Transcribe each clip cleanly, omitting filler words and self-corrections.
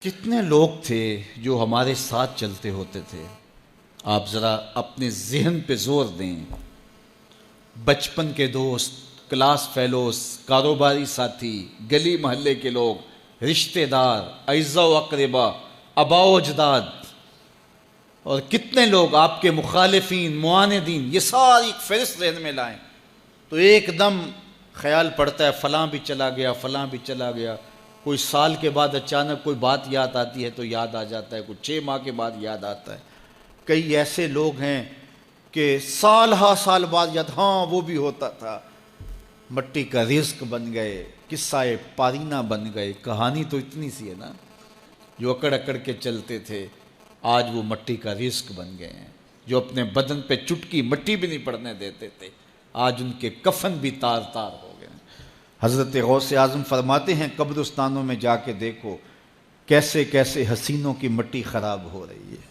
کتنے لوگ تھے جو ہمارے ساتھ چلتے ہوتے تھے؟ آپ ذرا اپنے ذہن پہ زور دیں. بچپن کے دوست، کلاس فیلوز، کاروباری ساتھی، گلی محلے کے لوگ، رشتہ دار، اعزاء و اقربا، آباء و اجداد، اور کتنے لوگ آپ کے مخالفین، معاندین، یہ ساری ایک فہرست ذہن میں لائیں تو ایک دم خیال پڑتا ہے فلاں بھی چلا گیا، فلاں بھی چلا گیا. کوئی سال کے بعد اچانک کوئی بات یاد آتی ہے تو یاد آ جاتا ہے، کوئی 6 ماہ کے بعد یاد آتا ہے. کئی ایسے لوگ ہیں کہ سال ہا سال بعد یاد، ہاں وہ بھی ہوتا تھا. مٹی کا رزق بن گئے، قصہ پارینہ بن گئے. کہانی تو اتنی سی ہے نا، جو اکڑ اکڑ کے چلتے تھے آج وہ مٹی کا رزق بن گئے ہیں. جو اپنے بدن پہ چٹکی مٹی بھی نہیں پڑنے دیتے تھے آج ان کے کفن بھی تار تار ہو گئے. حضرت غوث اعظم فرماتے ہیں قبرستانوں میں جا کے دیکھو کیسے کیسے حسینوں کی مٹی خراب ہو رہی ہے.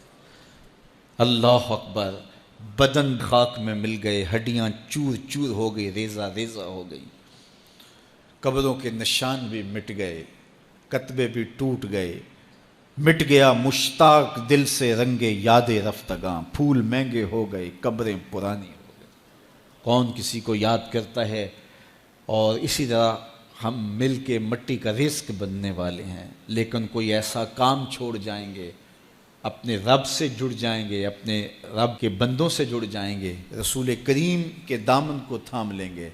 اللہ اکبر. بدن خاک میں مل گئے، ہڈیاں چور چور ہو گئی، ریزہ ریزہ ہو گئی. قبروں کے نشان بھی مٹ گئے، کتبے بھی ٹوٹ گئے. مٹ گیا مشتاق دل سے رنگ یاد رفتگاں، پھول مہنگے ہو گئے، قبریں پرانی ہو گئی. کون کسی کو یاد کرتا ہے؟ اور اسی طرح ہم مل کے مٹی کا رزق بننے والے ہیں، لیکن کوئی ایسا کام چھوڑ جائیں گے، اپنے رب سے جڑ جائیں گے، اپنے رب کے بندوں سے جڑ جائیں گے، رسول کریم کے دامن کو تھام لیں گے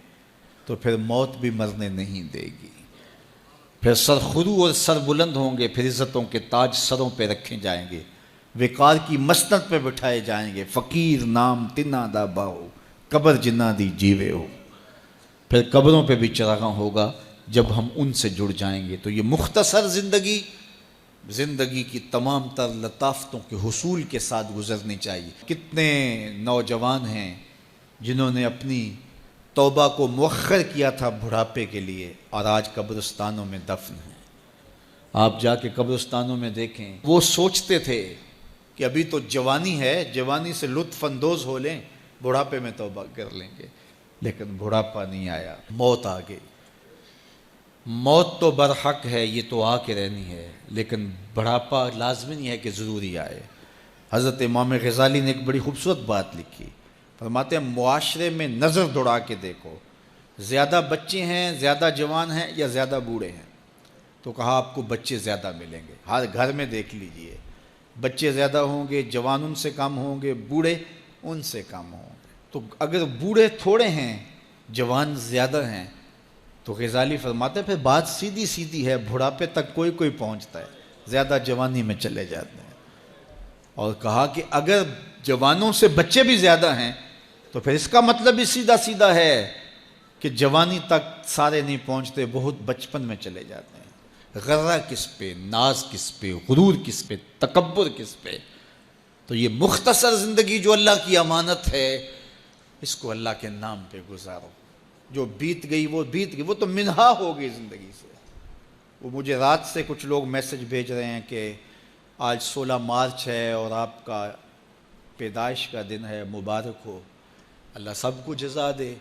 تو پھر موت بھی مرنے نہیں دے گی. پھر سرخرو اور سر بلند ہوں گے، پھر عزتوں کے تاج سروں پہ رکھے جائیں گے، وقار کی مسند پہ بٹھائے جائیں گے. فقیر نام تنا دا باہو، قبر جنہ دی جیوے ہو. پھر قبروں پہ بھی چراغاں ہوگا جب ہم ان سے جڑ جائیں گے. تو یہ مختصر زندگی کی تمام تر لطافتوں کے حصول کے ساتھ گزرنی چاہیے. کتنے نوجوان ہیں جنہوں نے اپنی توبہ کو مؤخر کیا تھا بڑھاپے کے لیے، اور آج قبرستانوں میں دفن ہیں. آپ جا کے قبرستانوں میں دیکھیں، وہ سوچتے تھے کہ ابھی تو جوانی ہے، جوانی سے لطف اندوز ہو لیں، بڑھاپے میں توبہ کر لیں گے. لیکن بڑھاپا نہیں آیا، موت آ گئی. موت تو برحق ہے، یہ تو آ کے رہنی ہے، لیکن بڑھاپا لازمی نہیں ہے کہ ضروری آئے. حضرت امام غزالی نے ایک بڑی خوبصورت بات لکھی. فرماتے ہیں معاشرے میں نظر دوڑا کے دیکھو، زیادہ بچے ہیں، زیادہ جوان ہیں یا زیادہ بوڑھے ہیں؟ تو کہا آپ کو بچے زیادہ ملیں گے. ہر گھر میں دیکھ لیجئے، بچے زیادہ ہوں گے، جوان ان سے کم ہوں گے، بوڑھے ان سے کم ہوں گے. تو اگر بوڑھے تھوڑے ہیں، جوان زیادہ ہیں، تو غزالی فرماتے ہیں پھر بات سیدھی سیدھی ہے، بڑھاپے تک کوئی کوئی پہنچتا ہے، زیادہ جوانی میں چلے جاتے ہیں. اور کہا کہ اگر جوانوں سے بچے بھی زیادہ ہیں تو پھر اس کا مطلب بھی سیدھا سیدھا ہے کہ جوانی تک سارے نہیں پہنچتے، بہت بچپن میں چلے جاتے ہیں. غرہ کس پہ، ناز کس پہ، غرور کس پہ، تکبر کس پہ؟ تو یہ مختصر زندگی جو اللہ کی امانت ہے، اس کو اللہ کے نام پہ گزارو. جو بیت گئی وہ بیت گئی، وہ تو منہا ہو گئی زندگی سے. وہ مجھے رات سے کچھ لوگ میسج بھیج رہے ہیں کہ آج 16 مارچ ہے اور آپ کا پیدائش کا دن ہے، مبارک ہو. اللہ سب کو جزا دے.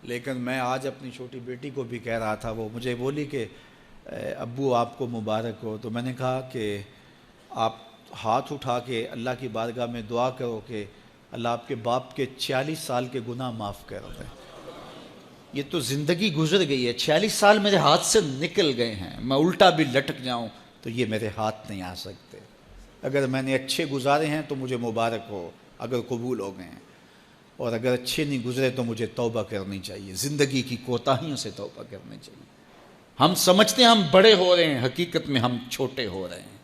لیکن میں آج اپنی چھوٹی بیٹی کو بھی کہہ رہا تھا، وہ مجھے بولی کہ ابو آپ کو مبارک ہو. تو میں نے کہا کہ آپ ہاتھ اٹھا کے اللہ کی بارگاہ میں دعا کرو کہ اللہ آپ کے باپ کے 46 سال کے گناہ معاف کر دے. یہ تو زندگی گزر گئی ہے، 46 سال میرے ہاتھ سے نکل گئے ہیں. میں الٹا بھی لٹک جاؤں تو یہ میرے ہاتھ نہیں آ سکتے. اگر میں نے اچھے گزارے ہیں تو مجھے مبارک ہو اگر قبول ہو گئے ہیں، اور اگر اچھے نہیں گزرے تو مجھے توبہ کرنی چاہیے. زندگی کی کوتاہیوں سے توبہ کرنی چاہیے. ہم سمجھتے ہیں ہم بڑے ہو رہے ہیں، حقیقت میں ہم چھوٹے ہو رہے ہیں.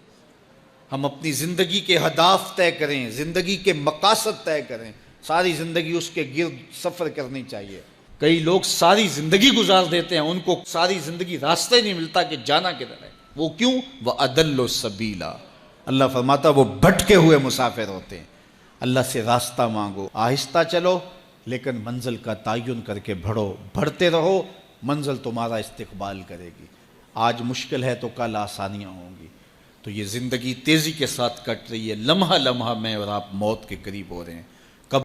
ہم اپنی زندگی کے اہداف طے کریں، زندگی کے مقاصد طے کریں. ساری زندگی اس کے گرد سفر کرنی چاہیے. کئی لوگ ساری زندگی گزار دیتے ہیں، ان کو ساری زندگی راستہ نہیں ملتا کہ جانا کدھر ہے. وہ کیوں؟ وَأَضَلُّ السَّبِيلَ. اللہ فرماتا وہ بھٹکے ہوئے مسافر ہوتے ہیں. اللہ سے راستہ مانگو، آہستہ چلو لیکن منزل کا تعین کر کے بڑھو. بڑھتے رہو، منزل تمہارا استقبال کرے گی. آج مشکل ہے تو کل آسانیاں ہوں گی. تو یہ زندگی تیزی کے ساتھ کٹ رہی ہے، لمحہ لمحہ میں اور آپ موت کے قریب ہو رہے ہیں.